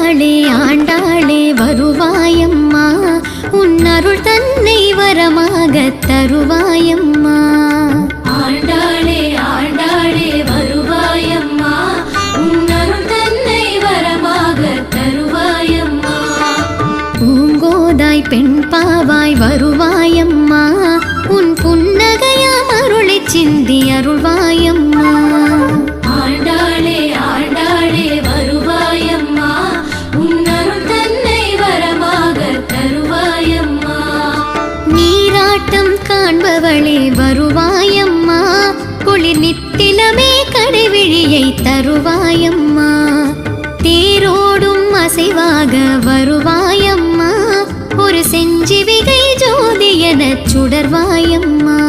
ஆண்டாளே ஆண்டாளே வருவாயம்மா, உன் அருள் தன்னை வரமாக தருவாயம்மா. ஆண்டாளே ஆண்டாளே வருவாயம்மா, உன் அருள் தன்னை வரமாக தருவாயம்மா. பூங்கோதாய் பெண் பாவாய் வருவாயம்மா, உன் புன்னகையாம் அருளை சிந்தி அருள்வாயம்மா. ஆண்டாளே ஆண்டாளே வருவாயம்மா, உன் அருள் தன்னை வரமாக தருவாயம்மா. நீராட்டம் காண்பவளே வருவாயம்மா, குளிர் நித்திலமே கடைவிழியை தருவாயம்மா. தேரோடும் அசைவாக வருவாயம்மா, ஒரு செஞ்சிவிகை ஜோதி எனச் சுடர்வாயம்மா.